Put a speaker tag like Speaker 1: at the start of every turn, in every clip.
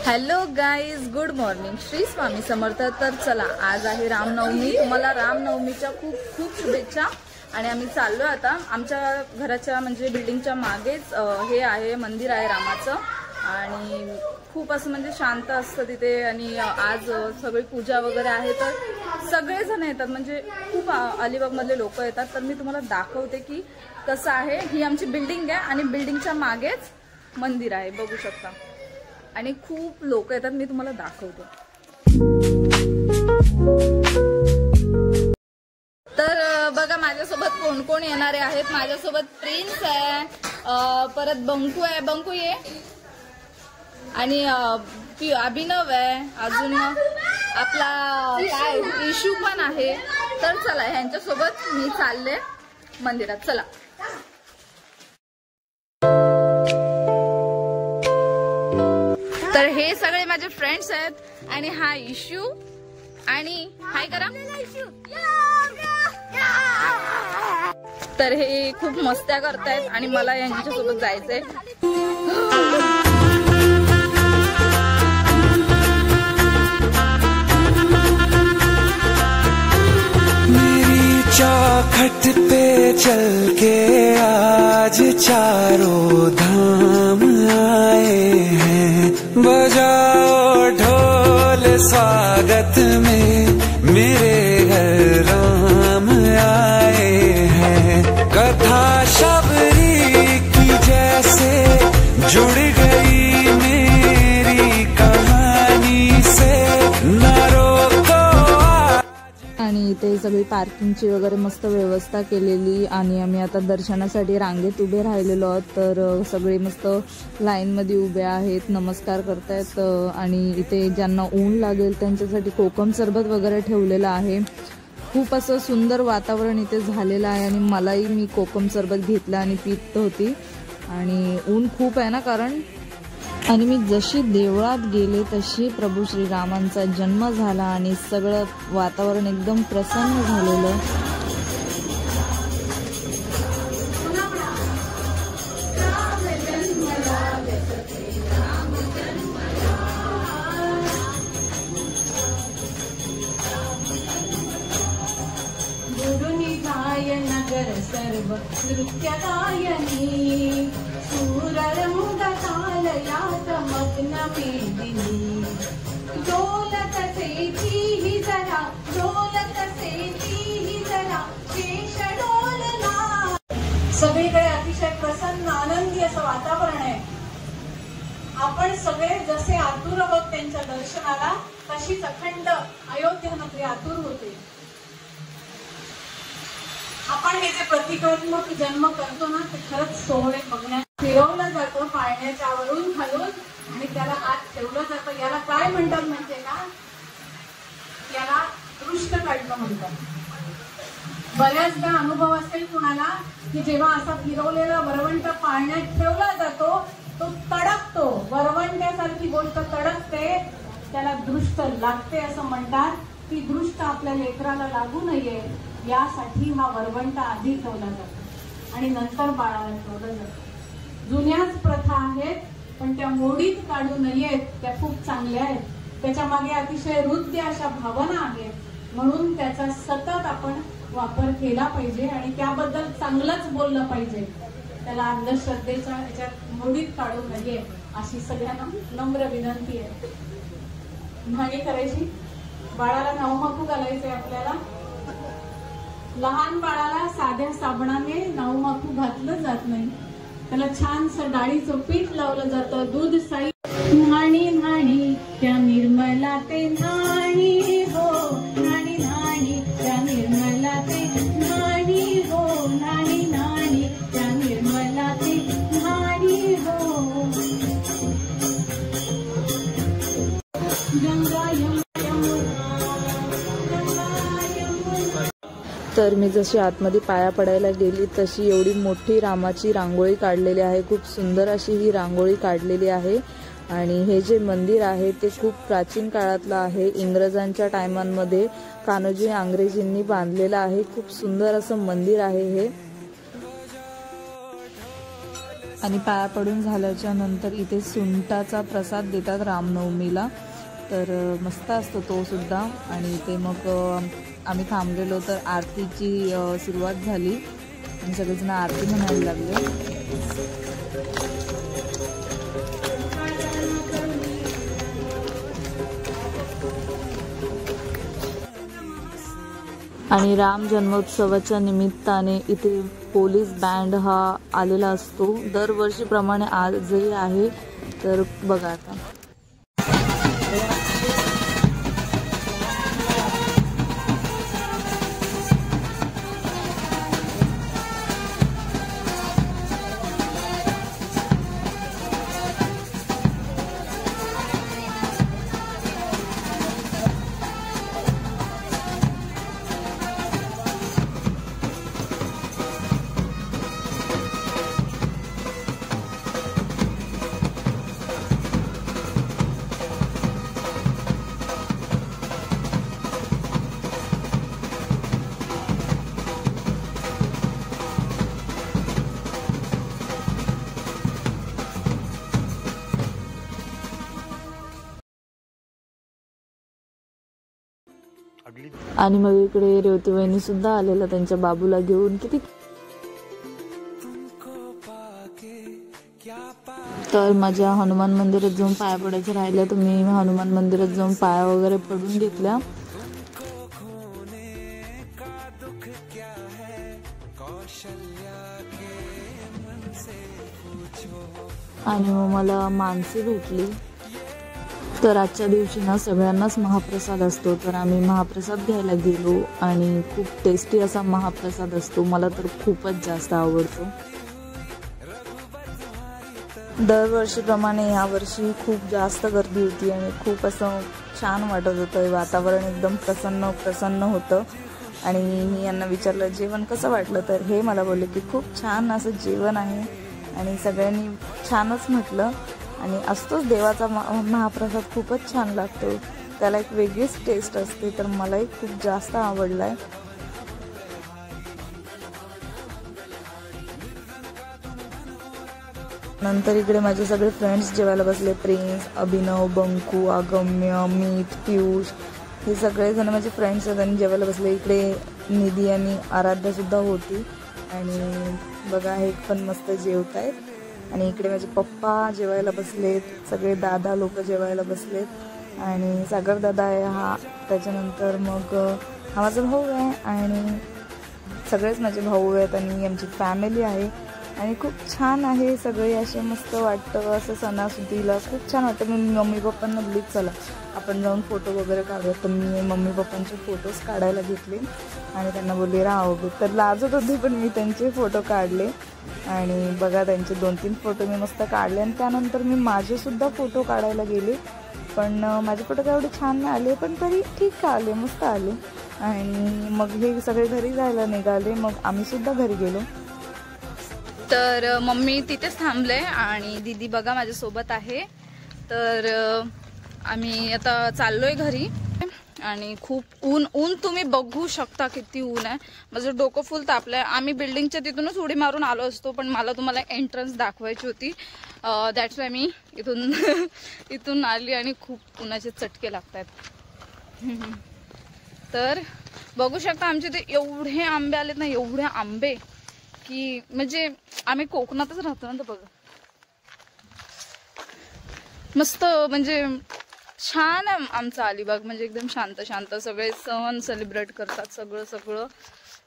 Speaker 1: Hello guys, good morning, Shri Swami Samarth. तर चला, आज आहे रामनवमी। तुम्हाला रामनवमीच्या खूप खूप शुभेच्छा। आणि आम्ही चाललो आता आमच्या घराच्या म्हणजे बिल्डिंगच्या मागेच हे आहे, मंदिर आहे रामाचं। आणि खूप असं म्हणजे शांत असतं तिथे। आणि आज सगळी पूजा वगैरे आहे, तर सगळेजण येतात, म्हणजे खूप अलिबाग मधले लोक येतात। तर मी तुम्हाला दाखवते की कसं आहे। ही आमची बिल्डिंग आहे आणि बिल्डिंगच्या मागेच मंदिर आहे, बघू शकता। आणि खूप लोक येतात, मी तुम्हाला दाखवते। तर बघा माझ्यासोबत कोण कोण येणारे आहेत। माझ्यासोबत प्रिन्स आहे, परत बंकू आहे, बंकू ये, आणि अभिनव आहे, अजून आपला काय इशू पण आहे। तर चला, ह्यांच्यासोबत मी चालले मंदिरात, चला। तर हे सगळे माझे फ्रेंड्स आहेत। आणि हा इशू, आणि हाय करा। तर हे खूप मस्त्या करतायत आणि मला यांच्यासोबत जायचंय।
Speaker 2: मेरी चौखट पे चल के आज चारों धाम आए हैं, बजाओ ढोल स्वागत में, मेरे घर राम आए हैं। कथा शबरी की जैसे जुड़ गई मेरी कहानी से, न रोको।
Speaker 1: आणि इथे सगळी पार्किंगची वगैरे मस्त व्यवस्था केलेली। आणि आम्ही आता दर्शनासाठी रांगेत उभे राहिलेलो आहोत। तर सगळे मस्त लाईन मध्ये उभे आहेत, नमस्कार करतायत। आणि इथे ज्यांना ऊन लागेल त्यांच्यासाठी कोकम सरबत वगैरे ठेवलेलं आहे। खूप असं सुंदर वातावरण इथे झालेलं आहे। आणि मलाही मी कोकम सरबत घेतला आणि पित होती। आणि ऊन खूप आहे ना कारण। आणि मी जशी देवळात गेले तशी प्रभू श्रीरामांचा जन्म झाला आणि सगळं वातावरण एकदम प्रसन्न झालेलं।
Speaker 3: नगर सर्व नृत्य गायनी, सूररंग तालयात मग्न मेदिनी, डोलत सेठी जरा, डोलत सेठी जरा, शेष डोलना। सगळीकडे अतिशय प्रसन्न आनंदी असं वातावरण आहे। आपण सगळे जसे आतुर आहोत त्यांच्या दर्शनाला, तशीच अखंड अयोध्येमध्ये आतुर होते। आपण हे जे प्रतिकात्मक जन्म करतो ना, ते खरंच सोहळे बघण्यात फिरवलं जातं पाळण्याच्या वरून खालून, आणि त्याला आत ठेवलं जातं। याला काय म्हणतात म्हणजे का, याला दृष्ट काढणं म्हणतात। बऱ्याचदा अनुभव असेल कुणाला की जेव्हा असा फिरवलेला वरवंट पाळण्यात ठेवला जातो, तो तडकतो, वरवंट्यासारखी गोष्ट तडकते, त्याला दृष्ट लागते असं म्हणतात। ती दृष्ट आपल्या लेकराला लागू नये यासाठी हा वरवंट आधी ठेवला जातो आणि नंतर बाळाला ठेवलं जातं। जुन्याच प्रथा आहेत, पण त्या मोडीत काढू नयेत, त्या खूप चांगल्या आहेत। त्याच्या मागे अतिशय हृदय अशा भावना आहेत, म्हणून त्याचा सतत आपण वापर केला पाहिजे आणि त्याबद्दल चांगलंच बोललं पाहिजे। त्याला अंधश्रद्धेच्या याच्यात मोडीत काढू नये अशी सगळ्यांना नम्र विनंती आहे। न्हाणी करायची, बाळाला नावमाकू घालायचंय आपल्याला। लहान बाळाला साध्या साबणाने नावमाकू घातलं जात नाही, त्याला छानसं डाळीचं पीठ लावलं जातं, दूध साई। न्हाणी न्हाणी त्या निर्मला ते न्हाणी हो, न्हाणी न्हाणी त्या निर्मला ते न्हाणी हो, न्हाणी न्हाणी त्या निर्मला ते न्हाणी हो। गंगा
Speaker 1: तर मी जशी आतमध्ये पाया पडायला गेली तशी एवढी मोठी रामाची रांगोळी काढलेली आहे। खूप सुंदर अशी ही रांगोळी काढलेली आहे। आणि हे जे मंदिर आहे ते खूप प्राचीन काळातलं आहे। इंग्रजांच्या टायमांमध्ये कान्होजी इंग्रजींनी बांधलेलं आहे। खूप सुंदर असं मंदिर आहे हे। आणि पाया पडून झाल्याच्या नंतर इथे सुंटाचा प्रसाद देतात रामनवमीला, तर मस्त असतो तो सुद्धा। आणि इथे मग आम्ही थांबलेलो तर आरतीची सुरुवात झाली आणि सगळेजण आरती म्हणायला लागले। आणि राम जन्मोत्सवाच्या निमित्ताने इथे पोलीस बँड हा आलेला असतो, दरवर्षीप्रमाणे आजही आहे। तर बघा आता आणि मग इकडे रेवती वहिनी सुद्धा आलेला त्यांच्या बाबूला घेऊन। किती तर माझ्या हनुमान मंदिरात जाऊन पाया पडायचं राहिलं, तर मी हनुमान मंदिरात जाऊन पाया वगैरे पडून घेतल्या। आणि मग मला मानसी भेटली। तर आजच्या दिवशी ना सगळ्यांनाच महाप्रसाद असतो, तर आम्ही महाप्रसाद घ्यायला गेलो आणि खूप टेस्टी असा महाप्रसाद असतो, मला तर खूपच जास्त आवडतो। दरवर्षीप्रमाणे यावर्षी खूप जास्त गर्दी होती आणि खूप असं छान वाटत होतं, वातावरण एकदम प्रसन्न होतं। आणि मी यांना विचारलं जेवण कसं वाटलं, तर हे मला बोलले की खूप छान असं जेवण आहे आणि सगळ्यांनी छानच म्हटलं। आणि असतोच देवाचा महाप्रसाद खूपच छान लागतो, त्याला एक वेगळीच टेस्ट असते, तर मलाही खूप जास्त आवडलाय। नंतर इकडे माझे सगळे फ्रेंड्स जेवायला बसले, प्रिन्स, अभिनव, बंकू, आगम्य, मीत, पियुष, हे सगळेजण माझे फ्रेंड्स आहेत जेवायला बसले। इकडे निधी आणि आराध्या सुद्धा होती आणि बघा हे पण मस्त जेवत आहेत। आणि इकडे माझे पप्पा जेवायला बसलेत, सगळे दादा लोक जेवायला बसलेत आणि सागर दादा आहे हा, त्याच्यानंतर मग हा माझा भाऊ आहे आणि सगळेच माझे भाऊ आहेत आणि आमची फॅमिली आहे आणि खूप छान आहे, सगळे असे मस्त वाटतं असं सणासुदीला खूप छान वाटतं। मी मम्मी पप्पांना बोलली चला आपण जाऊन फोटो वगैरे काढूया, तर मी मम्मी पप्पांचे फोटोज काढायला घेतले आणि त्यांना बोलली राहू, तर लाजत होते पण मी त्यांचे फोटो काढले आणि बघा त्यांचे 2-3 फोटो मी मस्त काढले। आणि त्यानंतर मी माझेसुद्धा फोटो काढायला गेले, पण माझे फोटो काय एवढे छान नाही आले, पण तरी ठीक आले, मस्त आले। आणि मग हे सगळे घरी जायला निघाले, मग आम्ही सुद्धा घरी गेलो। तर मम्मी तिथेच थांबले आणि दीदी बघा माझ्यासोबत आहे, तर आम्ही आता चाललोय घरी। आणि खूप ऊन तुम्ही बघू शकता किती ऊन आहे, माझं डोकं फुल तापलंय। आम्ही बिल्डिंगच्या तिथूनच उडी मारून आलो असतो, पण मला तुम्हाला एंट्रन्स दाखवायची होती, दॅट्स वाय मी इथून आली आणि खूप उन्हाचे चटके लागतात। तर बघू शकता आमचे ते एवढे आंबे आलेत ना, एवढे आंबे की म्हणजे आम्ही कोकणातच राहतो ना, तर बघा मस्त म्हणजे छान आहे आमचा अलिबाग, म्हणजे एकदम शांत सगळे सण सेलिब्रेट करतात, सगळं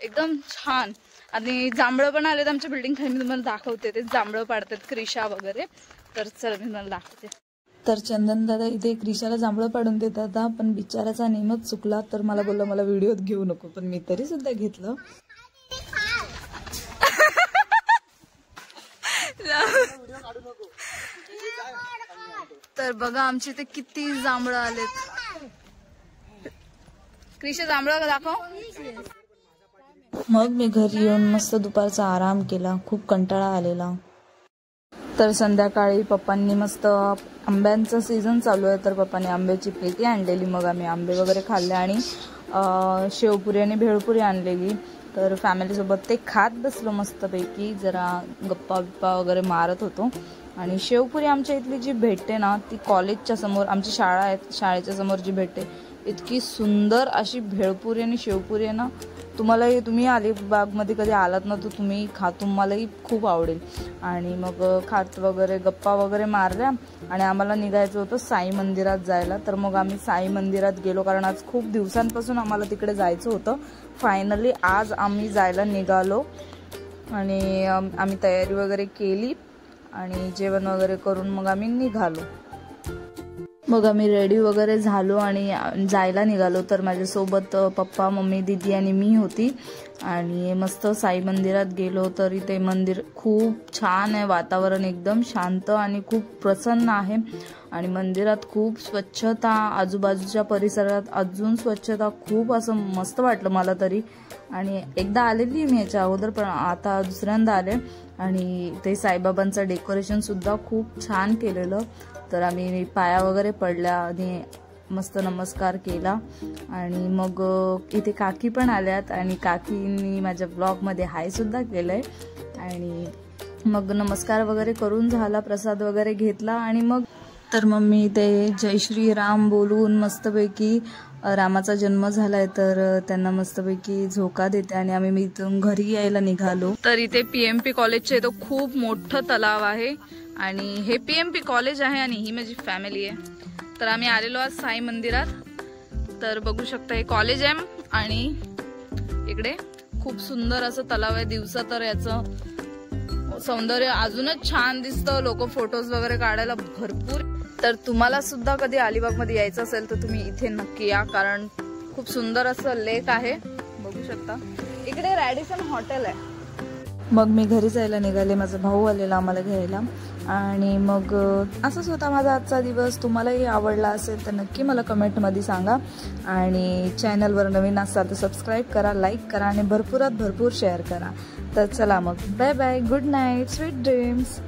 Speaker 1: एकदम छान। आणि जांभळं पण आलेत आमच्या बिल्डिंग खाली, मी तुम्हाला दाखवते, ते जांभळं पाडतात क्रिशा वगैरे, तर चला मी तुम्हाला दाखवते। तर चंदन दादा इथे क्रिशाला जांभळं पाडून देतात, पण बिचाराचा नेमच चुकला, तर मला बोलला मला व्हिडिओत घेऊ नको, पण मी तरी सुद्धा घेतलं। तर बघा आमचे ते किती जांभळं आलेत, क्रिशा जांभळं दाखव। मग मी घरी येऊन मस्त दुपारचा आराम केला, खूप कंटाळा आलेला। तर संध्याकाळी पप्पांनी मस्त आंब्यांचा सीझन चालू आहे, तर पप्पांनी आंब्याची पेटी आणलेली, मग आम्ही आंबे वगैरे खाल्ले आणि शेवपुरी आणि भेळपुरी आणलेली। तर फॅमिलीसोबत ते खात बसलो मस्तपैकी, जरा गप्पा बिप्पा वगैरे मारत होतो. आणि शेवपुरी आमच्या इथली जी भेटते ना ती कॉलेजच्या समोर, आमची शाळा आहे शाळेच्या समोर जी भेटते, इतकी सुंदर अशी भेळपुरी आणि शेवपुरी आहे ना, तुम्हालाही, तुम्ही अलिबागमध्ये कधी आलात ना तर तुम्ही तुम्हालाही खूप आवडेल. आणि मग खात वगैरे गप्पा वगैरे मारल्या आणि आम्हाला निघायचं होतं साई मंदिरात जायला. तर मग आम्ही साई मंदिरात गेलो, कारण आज खूप दिवसांपासून आम्हाला तिकडे जायचं होतं. फायनली आज आम्ही जायला निघालो आणि आम्ही तयारी वगैरे केली आणि जेवण वगैरे करून मग आम्ही निघालो. मग आम्ही रेडी वगैरे झालो आणि जायला निघालो. तर माझ्यासोबत पप्पा, मम्मी, दीदी आणि मी होती. आणि मस्त साई मंदिरात गेलो. तर इथे मंदिर खूप छान आहे, वातावरण एकदम शांत आणि खूप प्रसन्न आहे. आणि मंदिरात खूप स्वच्छता, आजूबाजूच्या परिसरात अजून स्वच्छता, खूप असं मस्त वाटलं मला तरी. आणि एकदा आलेली मी याच्या अगोदर, पण आता दुसऱ्यांदा आले. आणि ते साईबाबांचं डेकोरेशन सुद्धा खूप छान केलेलं. तर आम्ही पाया वगैरे पडल्या आणि मस्त नमस्कार केला. आणि मग इथे काकी पण आल्यात आणि काकींनी माझ्या ब्लॉगमध्ये हाय सुद्धा केलंय. आणि मग नमस्कार वगैरे करून झाला, प्रसाद वगैरे घेतला. आणि मग मी ते जय श्री राम बोलून मस्तपैकी, रामाचा जन्म झालाय तर त्यांना मस्तपैकी झोका देते आणि आम्ही इथून घरी यायला निघालो. तर इथे PMP कॉलेजचे तो खूप मोठं तलाव आहे आणि हे PMP कॉलेज आहे आणि ही माझी फॅमिली आहे. तर आम्ही आलेलो आज साई मंदिरात. तर बघू शकता हे कॉलेज आहे आणि इकडे खूप सुंदर असं तलाव आहे. दिवसा तर याचं सौंदर्य अजूनच छान दिसतं, लोक फोटोज वगैरे काढायला भरपूर. तर तुम्हाला सुद्धा कधी अलिबागमध्ये यायचं असेल तर तुम्ही इथे नक्की या, कारण खूप सुंदर असं लेक आहे. बघू शकता इकडे रॅडिसन हॉटेल आहे. मग मी घरी जायला निघाले, माझा भाऊ आलेला आम्हाला घ्यायला. आणि मग असंच होता माझा आजचा दिवस. तुम्हालाही आवडला असेल तर नक्की मला कमेंटमध्ये सांगा. आणि चॅनलवर नवीन असाल तर सबस्क्राईब करा, लाईक करा आणि भरपूरात भरपूर शेअर करा. तर चला मग, bye bye, good night, sweet dreams.